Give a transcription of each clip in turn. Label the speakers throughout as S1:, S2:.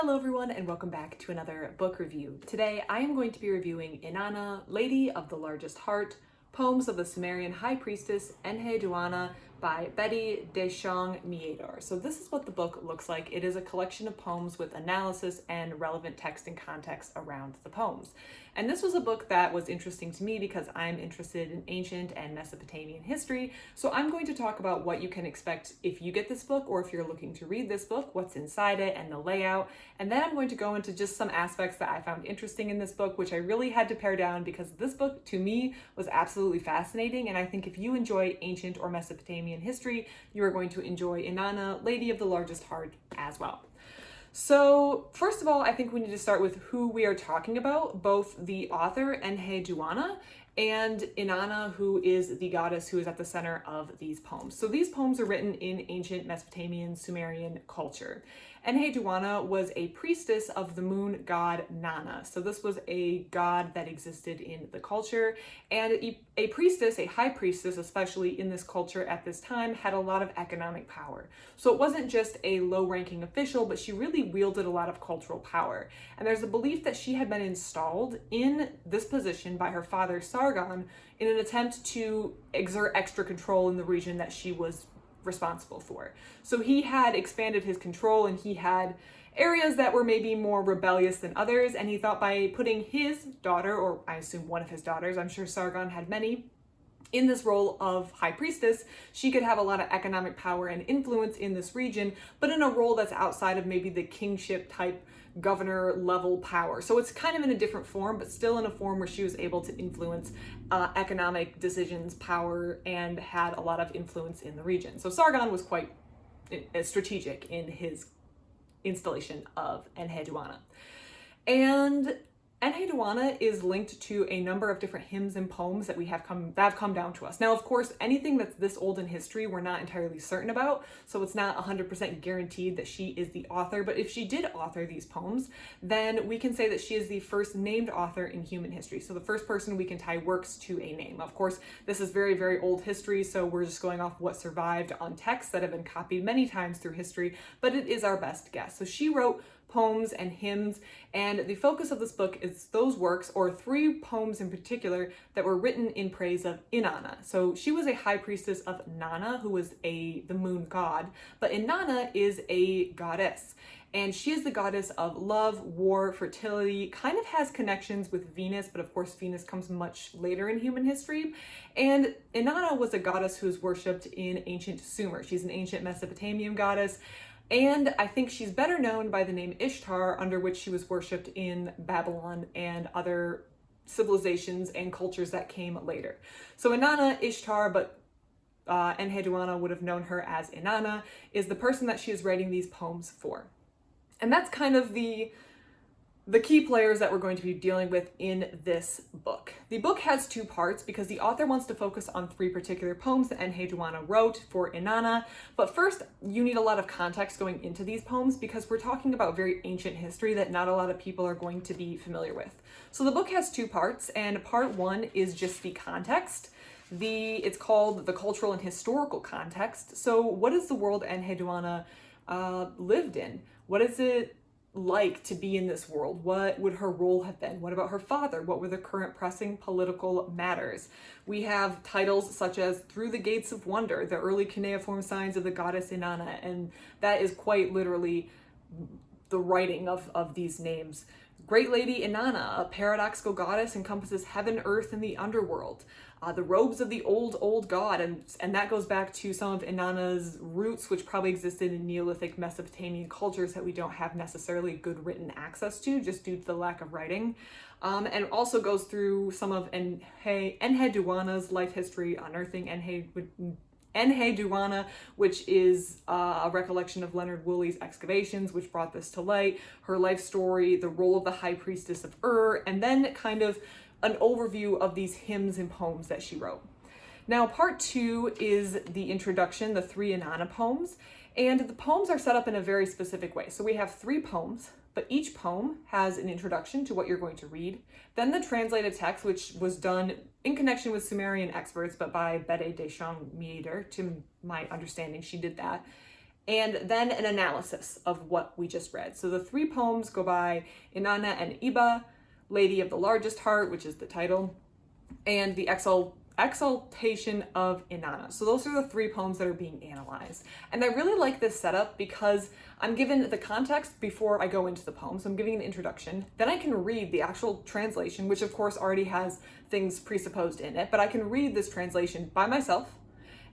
S1: Hello everyone and welcome back to another book review. Today I am going to be reviewing Inanna, Lady of the Largest Heart, Poems of the Sumerian High Priestess Enheduanna by Betty De Shong Meador. So this is what the book looks like. It is a collection of poems with analysis and relevant text and context around the poems. And this was a book that was interesting to me because I'm interested in ancient and Mesopotamian history. So I'm going to talk about what you can expect if you get this book or if you're looking to read this book, what's inside it and the layout. And then I'm going to go into just some aspects that I found interesting in this book, which I really had to pare down because this book to me was absolutely fascinating. And I think if you enjoy ancient or Mesopotamian history, you are going to enjoy Inanna, Lady of the Largest Heart as well. So first of all, I think we need to start with who we are talking about, both the author Enheduanna and Inanna, who is the goddess who is at the center of these poems. So these poems are written in ancient Mesopotamian Sumerian culture. Enheduanna was a priestess of the moon god Nanna. So this was a god that existed in the culture, and a priestess, a high priestess, especially in this culture at this time, had a lot of economic power. So it wasn't just a low-ranking official, but she really wielded a lot of cultural power. And there's a belief that she had been installed in this position by her father Sargon in an attempt to exert extra control in the region that she was responsible for. So he had expanded his control and he had areas that were maybe more rebellious than others, and he thought by putting his daughter, or I assume one of his daughters, I'm sure Sargon had many, in this role of high priestess, she could have a lot of economic power and influence in this region, but in a role that's outside of maybe the kingship type governor level power. So it's kind of in a different form, but still in a form where she was able to influence economic decisions, power, and had a lot of influence in the region. So Sargon was quite strategic in his installation of Enheduanna. And Enheduanna is linked to a number of different hymns and poems that have come down to us. Now, of course, anything that's this old in history, we're not entirely certain about, so it's not 100% guaranteed that she is the author, but if she did author these poems, then we can say that she is the first named author in human history. So the first person we can tie works to a name. Of course, this is very, very old history, so we're just going off what survived on texts that have been copied many times through history, but it is our best guess. So she wrote poems and hymns, and the focus of this book is those works, or three poems in particular, that were written in praise of Inanna. So she was a high priestess of Nanna, who was the moon god, but Inanna is a goddess, and she is the goddess of love, war, fertility, kind of has connections with Venus, but of course Venus comes much later in human history. And Inanna was a goddess who is worshipped in ancient Sumer. She's an ancient Mesopotamian goddess, and I think she's better known by the name Ishtar, under which she was worshipped in Babylon and other civilizations and cultures that came later. So Inanna, Ishtar, but Enheduanna would have known her as Inanna, is the person that she is writing these poems for. And that's kind of the key players that we're going to be dealing with in this book. The book has two parts because the author wants to focus on three particular poems that Enheduanna wrote for Inanna. But first, you need a lot of context going into these poems because we're talking about very ancient history that not a lot of people are going to be familiar with. So the book has two parts, and part one is just the context. It's called the cultural and historical context. So what is the world Enheduanna lived in? What is it like to be in this world? What would her role have been? What about her father? What were the current pressing political matters? We have titles such as Through the Gates of Wonder, the early cuneiform signs of the goddess Inanna, and that is quite literally the writing of these names. Great Lady Inanna, a paradoxical goddess, encompasses heaven, earth, and the underworld. The robes of the old god, and that goes back to some of Inanna's roots, which probably existed in Neolithic Mesopotamian cultures that we don't have necessarily good written access to, just due to the lack of writing. And also goes through some of Enheduanna's life history, unearthing Enheduanna, which is a recollection of Leonard Woolley's excavations, which brought this to light, her life story, the role of the high priestess of and then kind of an overview of these hymns and poems that she wrote. Now, part two is the introduction, the three Inanna poems, and the poems are set up in a very specific way. So we have three poems, but each poem has an introduction to what you're going to read, then the translated text, which was done in connection with Sumerian experts, but by Betty De Shong Meador, to my understanding, she did that. and then an analysis of what we just read. So the 3 poems go by Inanna and Iba, Lady of the Largest Heart, which is the title, and the Exaltation of Inanna. So those are the 3 poems that are being analyzed. And I really like this setup because I'm given the context before I go into the poems. I'm giving an introduction. Then I can read the actual translation, which of course already has things presupposed in it, but I can read this translation by myself.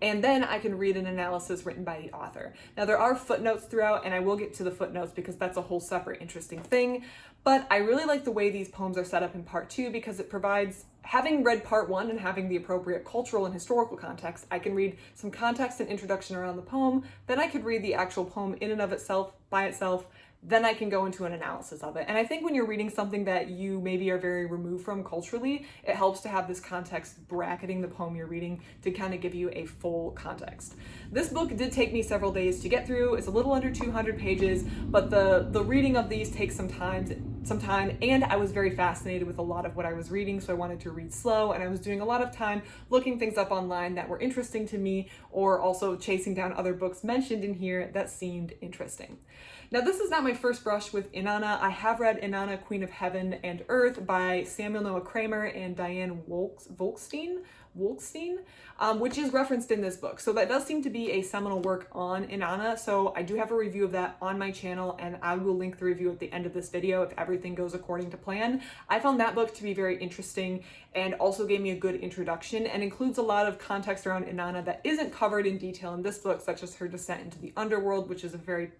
S1: And then I can read an analysis written by the author. Now there are footnotes throughout, and I will get to the footnotes because that's a whole separate interesting thing. But I really like the way these poems are set up in part 2 because it provides, having read part 1 and having the appropriate cultural and historical context, I can read some context and introduction around the poem, then I could read the actual poem in and of itself, by itself, then I can go into an analysis of it. And I think when you're reading something that you maybe are very removed from culturally, it helps to have this context bracketing the poem you're reading to kind of give you a full context. This book did take me several days to get through. It's a little under 200 pages, but the reading of these takes some time, and I was very fascinated with a lot of what I was reading, so I wanted to read slow, and I was doing a lot of time looking things up online that were interesting to me, or also chasing down other books mentioned in here that seemed interesting. Now, this is not my first brush with Inanna. I have read Inanna, Queen of Heaven and Earth by Samuel Noah Kramer and Diane Wolkstein, which is referenced in this book. So that does seem to be a seminal work on Inanna. So I do have a review of that on my channel, and I will link the review at the end of this video if everything goes according to plan. I found that book to be very interesting and also gave me a good introduction and includes a lot of context around Inanna that isn't covered in detail in this book, such as her descent into the underworld, which is a very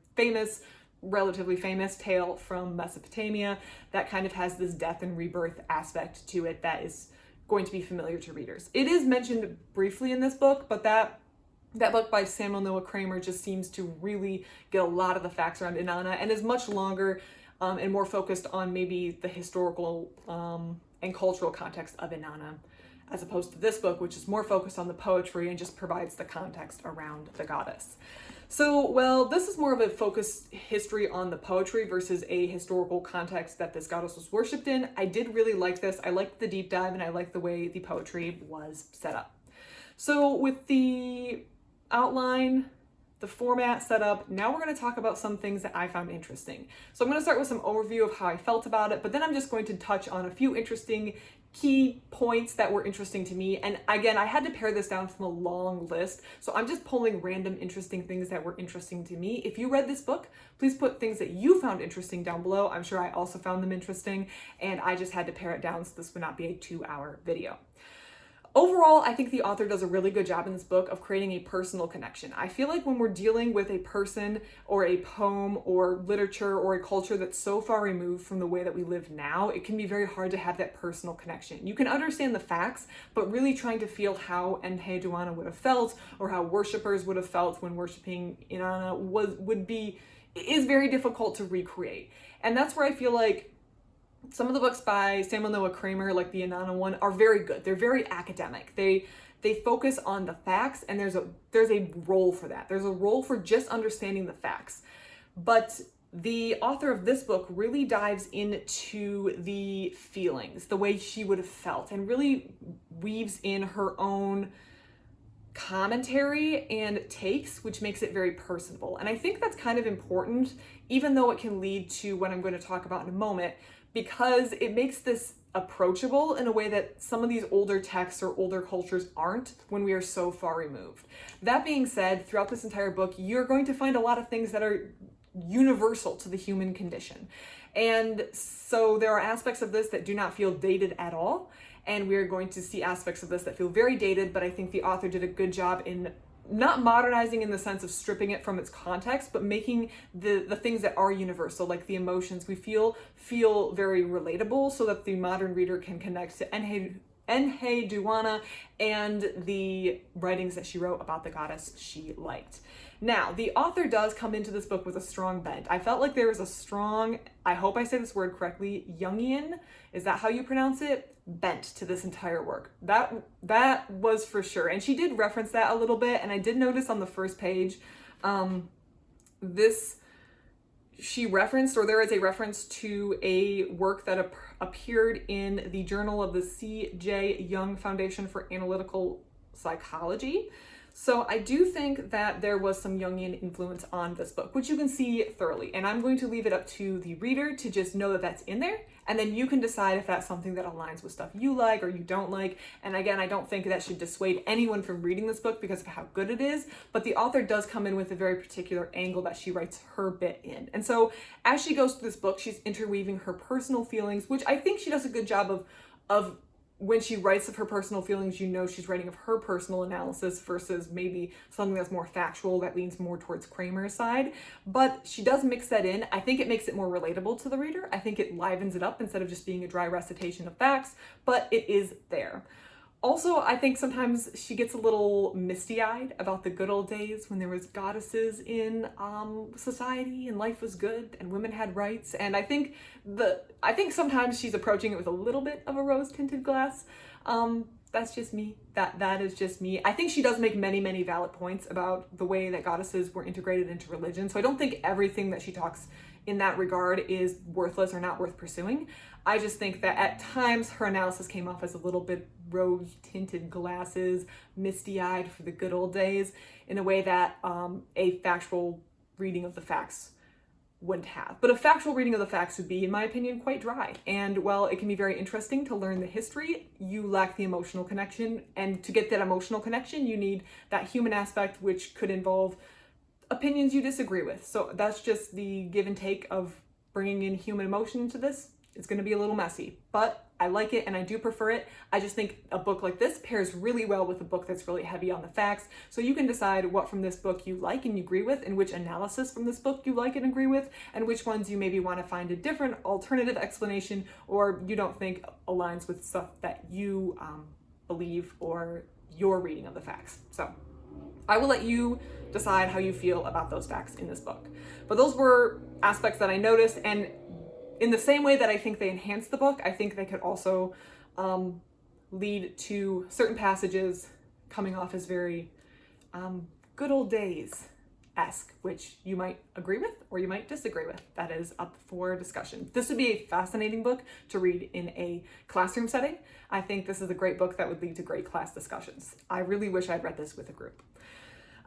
S1: relatively famous tale from Mesopotamia that kind of has this death and rebirth aspect to it that is going to be familiar to readers. It is mentioned briefly in this book, but that book by Samuel Noah Kramer just seems to really get a lot of the facts around Inanna and is much longer and more focused on maybe the historical and cultural context of Inanna, as opposed to this book, which is more focused on the poetry and just provides the context around the goddess. So, well, this is more of a focused history on the poetry versus a historical context that this goddess was worshipped in. I did really like this. I liked the deep dive, and I liked the way the poetry was set up. So with the outline, the format set up, now we're going to talk about some things that I found interesting. So I'm going to start with some overview of how I felt about it, but then I'm just going to touch on a few interesting key points that were interesting to me. And again, I had to pare this down from a long list, so I'm just pulling random interesting things that were interesting to me. If you read this book, please put things that you found interesting down below. I'm sure I also found them interesting, and I just had to pare it down so this would not be a 2-hour video. Overall, I think the author does a really good job in this book of creating a personal connection. I feel like when we're dealing with a person or a poem or literature or a culture that's so far removed from the way that we live now, it can be very hard to have that personal connection. You can understand the facts, but really trying to feel how Enheduanna would have felt or how worshippers would have felt when worshiping Inanna is very difficult to recreate. And that's where I feel like some of the books by Samuel Noah Kramer, like the Inanna one, are very good. They're very academic. They focus on the facts, and there's a role for that. There's a role for just understanding the facts. But the author of this book really dives into the feelings, the way she would have felt, and really weaves in her own commentary and takes, which makes it very personable. And I think that's kind of important, even though it can lead to what I'm going to talk about in a moment, because it makes this approachable in a way that some of these older texts or older cultures aren't when we are so far removed. That being said, throughout this entire book, you're going to find a lot of things that are universal to the human condition. And so there are aspects of this that do not feel dated at all, and we're going to see aspects of this that feel very dated, but I think the author did a good job in not modernizing in the sense of stripping it from its context, but making the things that are universal, like the emotions we feel very relatable, so that the modern reader can connect to Enheduanna and the writings that she wrote about the goddess she liked. Now, the author does come into this book with a strong bent. I felt like there was a strong, I hope I say this word correctly, Jungian, is that how you pronounce it? Bent to this entire work. That was for sure. And she did reference that a little bit, and I did notice on the first page, she referenced, or there is a reference to a work that appeared in the Journal of the C.J. Young Foundation for Analytical Psychology. So I do think that there was some Jungian influence on this book, which you can see thoroughly. And I'm going to leave it up to the reader to just know that that's in there. And then you can decide if that's something that aligns with stuff you like or you don't like. And again, I don't think that should dissuade anyone from reading this book because of how good it is. But the author does come in with a very particular angle that she writes her bit in. And so as she goes through this book, she's interweaving her personal feelings, which I think she does a good job of when she writes of her personal feelings, you know she's writing of her personal analysis versus maybe something that's more factual that leans more towards Kramer's side. But she does mix that in. I think it makes it more relatable to the reader. I think it livens it up instead of just being a dry recitation of facts, but it is there. Also, I think sometimes she gets a little misty-eyed about the good old days when there was goddesses in society and life was good and women had rights. And I think sometimes she's approaching it with a little bit of a rose-tinted glass. That's just me. That is just me. I think she does make many, many valid points about the way that goddesses were integrated into religion. So I don't think everything that she talks in that regard is worthless or not worth pursuing. I just think that at times her analysis came off as a little bit rose-tinted glasses, misty-eyed for the good old days, in a way that a factual reading of the facts wouldn't have. But a factual reading of the facts would be, in my opinion, quite dry. And while it can be very interesting to learn the history, you lack the emotional connection. And to get that emotional connection, you need that human aspect, which could involve opinions you disagree with. So that's just the give and take of bringing in human emotion into this. It's going to be a little messy, but I like it and I do prefer it. I just think a book like this pairs really well with a book that's really heavy on the facts. So you can decide what from this book you like and you agree with, and which analysis from this book you like and agree with, and which ones you maybe want to find a different alternative explanation or you don't think aligns with stuff that you believe or your reading of the facts. So I will let you decide how you feel about those facts in this book. But those were aspects that I noticed, and in the same way that I think they enhance the book, I think they could also lead to certain passages coming off as very good old days-esque, which you might agree with or you might disagree with. That is up for discussion. This would be a fascinating book to read in a classroom setting. I think this is a great book that would lead to great class discussions. I really wish I'd read this with a group.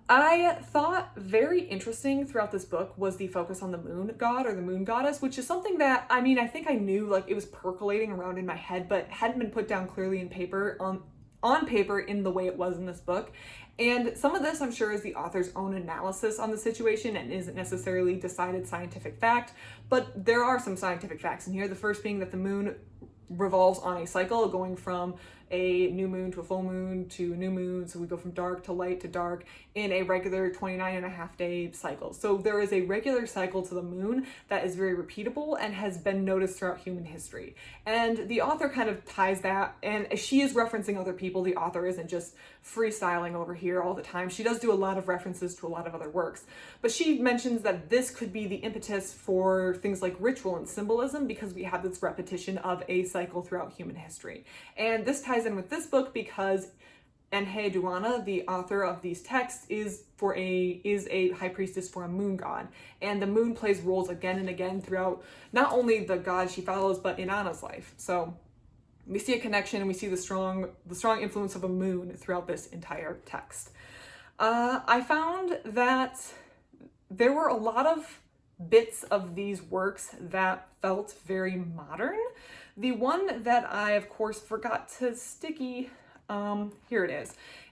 S1: I thought very interesting throughout this book was the focus on the moon god or the moon goddess, which is something that, I mean, I think I knew, like, it was percolating around in my head, but hadn't been put down clearly in paper, on paper in the way it was in this book. And some of this, I'm sure, is the author's own analysis on the situation and isn't necessarily decided scientific fact, but there are some scientific facts in here. The first being that the moon revolves on a cycle going from a new moon to a full moon to a new moon. So we go from dark to light to dark in a regular 29.5-day cycle. So there is a regular cycle to the moon that is very repeatable and has been noticed throughout human history. And the author kind of ties that, and she is referencing other people. The author isn't just freestyling over here all the time. She does do a lot of references to a lot of other works, but she mentions that this could be the impetus for things like ritual and symbolism because we have this repetition of a cycle throughout human history. And this ties in with this book because Enheduanna, the author of these texts, is a high priestess for a moon god, and the moon plays roles again and again throughout not only the god she follows but Inanna's life. So we see a connection and we see the strong influence of a moon throughout this entire text. I found that there were a lot of bits of these works that felt very modern. The one that I, of course, forgot to sticky, here it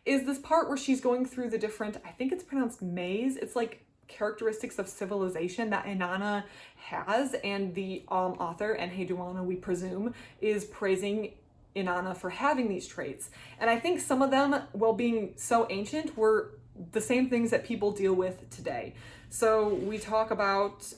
S1: is this part where she's going through the different, I think it's pronounced maze. It's like characteristics of civilization that Inanna has, and the author, Enheduanna, we presume, is praising Inanna for having these traits. And I think some of them, while being so ancient, were the same things that people deal with today. So we talk about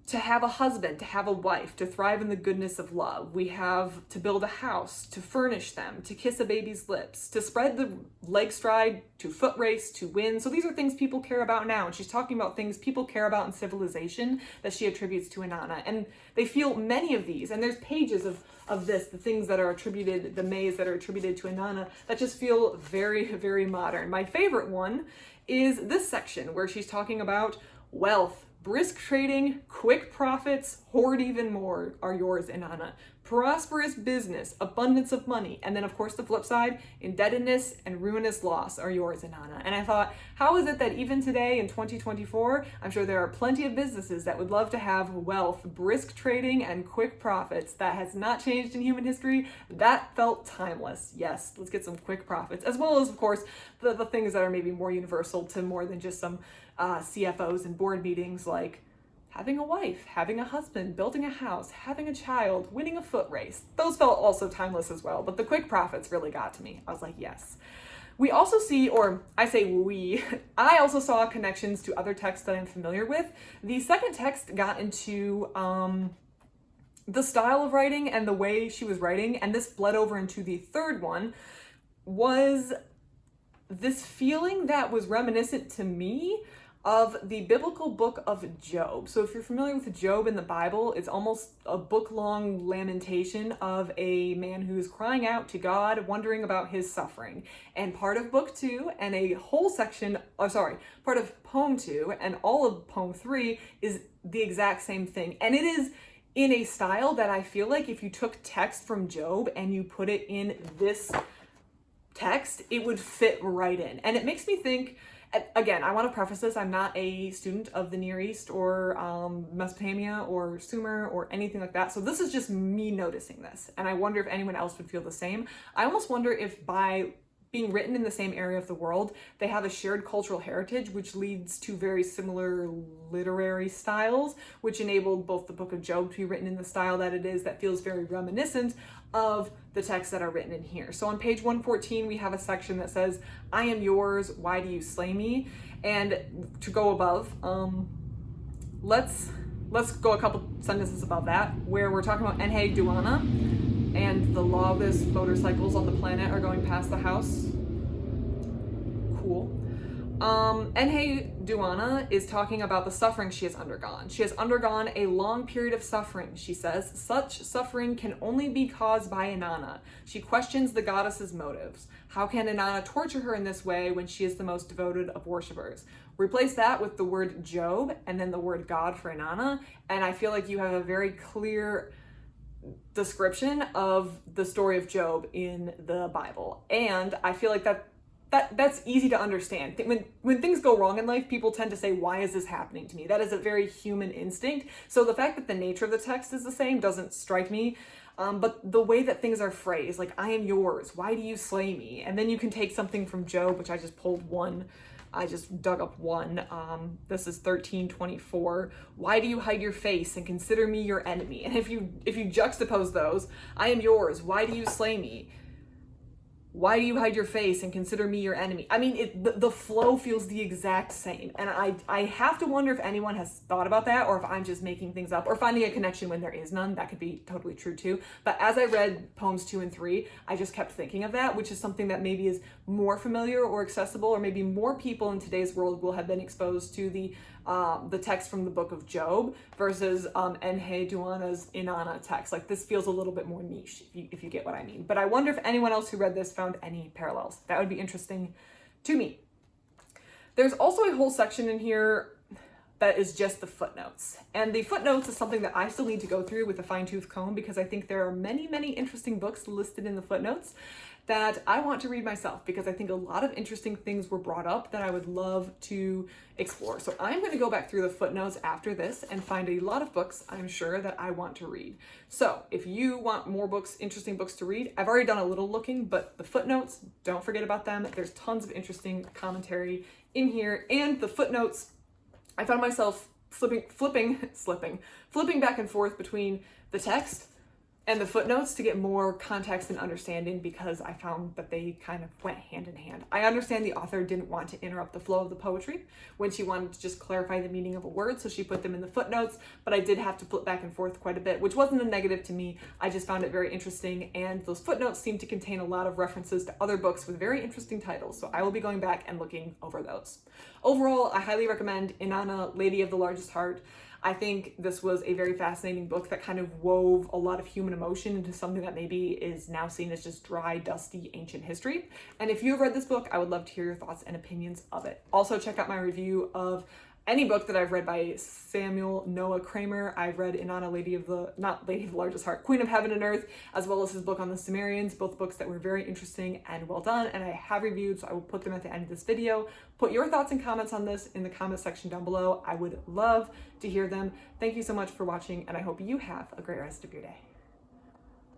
S1: to have a husband, to have a wife, to thrive in the goodness of love. We have to build a house, to furnish them, to kiss a baby's lips, to spread the leg stride, to foot race, to win. So these are things people care about now. And she's talking about things people care about in civilization that she attributes to Inanna. And they feel many of these. And there's pages of this, the things that are attributed, the maze that are attributed to Inanna, that just feel very, very modern. My favorite one is this section where she's talking about wealth, brisk trading, quick profits, hoard even more are yours, Inanna. Prosperous business, abundance of money, and then of course the flip side, indebtedness and ruinous loss are yours, Inanna. And I thought, how is it that even today in 2024, I'm sure there are plenty of businesses that would love to have wealth, brisk trading, and quick profits. That has not changed in human history. That felt timeless. Yes, let's get some quick profits, as well as of course the things that are maybe more universal to more than just some CFOs and board meetings, like having a wife, having a husband, building a house, having a child, winning a foot race. Those felt also timeless as well, but the quick profits really got to me. I was like, yes. We also see, or I say we, I also saw connections to other texts that I'm familiar with. The second text got into the style of writing and the way she was writing, and this bled over into the third one, was this feeling that was reminiscent to me of the biblical book of Job. So if you're familiar with Job in the Bible, it's almost a book-long lamentation of a man who's crying out to God, wondering about his suffering. And part of book 2 and a whole section, part of poem 2 and all of poem 3 is the exact same thing. And it is in a style that I feel like if you took text from Job and you put it in this text, it would fit right in. And it makes me think, again, I want to preface this, I'm not a student of the Near East or Mesopotamia or Sumer or anything like that. So this is just me noticing this. And I wonder if anyone else would feel the same. I almost wonder if by being written in the same area of the world, they have a shared cultural heritage, which leads to very similar literary styles, which enabled both the book of Job to be written in the style that it is, that feels very reminiscent of the texts that are written in here. So on page 114, we have a section that says, I am yours, why do you slay me? And to go above, let's go a couple sentences above that, where we're talking about Enheduanna, and the lawless motorcycles on the planet are going past the house. Cool. Enheduanna is talking about the suffering she has undergone. She has undergone a long period of suffering, she says. Such suffering can only be caused by Inanna. She questions the goddess's motives. How can Inanna torture her in this way when she is the most devoted of worshippers? Replace that with the word Job and then the word God for Inanna, and I feel like you have a very clear description of the story of Job in the Bible. And I feel like that's easy to understand. When things go wrong in life, people tend to say, why is this happening to me? That is a very human instinct. So the fact that the nature of the text is the same doesn't strike me. But the way that things are phrased, like, I am yours, why do you slay me? And then you can take something from Job, which I just pulled one. I just dug up one. This is 13:24. Why do you hide your face and consider me your enemy? And if you juxtapose those, I am yours, why do you slay me? Why do you hide your face and consider me your enemy? I mean, the flow feels the exact same. And I have to wonder if anyone has thought about that, or if I'm just making things up or finding a connection when there is none. That could be totally true too. But as I read poems 2 and 3, I just kept thinking of that, which is something that maybe is more familiar or accessible, or maybe more people in today's world will have been exposed to the text from the book of Job versus Enheduanna's Inanna text. Like, this feels a little bit more niche, if you get what I mean. But I wonder if anyone else who read this found any parallels. That would be interesting to me. There's also a whole section in here that is just the footnotes. And the footnotes is something that I still need to go through with a fine-tooth comb, because I think there are many, many interesting books listed in the footnotes that I want to read myself, because I think a lot of interesting things were brought up that I would love to explore. So I'm going to go back through the footnotes after this and find a lot of books I'm sure that I want to read. So if you want more books, interesting books to read, I've already done a little looking, but the footnotes, don't forget about them. There's tons of interesting commentary in here, and the footnotes, I found myself flipping back and forth between the text and the footnotes to get more context and understanding, because I found that they kind of went hand in hand. I understand the author didn't want to interrupt the flow of the poetry when she wanted to just clarify the meaning of a word, so she put them in the footnotes, but I did have to flip back and forth quite a bit, which wasn't a negative to me. I just found it very interesting, and those footnotes seem to contain a lot of references to other books with very interesting titles, so I will be going back and looking over those. Overall, I highly recommend Inanna, Lady of the Largest Heart. I think this was a very fascinating book that kind of wove a lot of human emotion into something that maybe is now seen as just dry, dusty, ancient history. And if you have read this book, I would love to hear your thoughts and opinions of it. Also, check out my review of any book that I've read by Samuel Noah Kramer. I've read Inanna Lady of the, not Lady of the Largest Heart, Queen of Heaven and Earth, as well as his book on the Sumerians, both books that were very interesting and well done, and I have reviewed, so I will put them at the end of this video. Put your thoughts and comments on this in the comment section down below. I would love to hear them. Thank you so much for watching, and I hope you have a great rest of your day.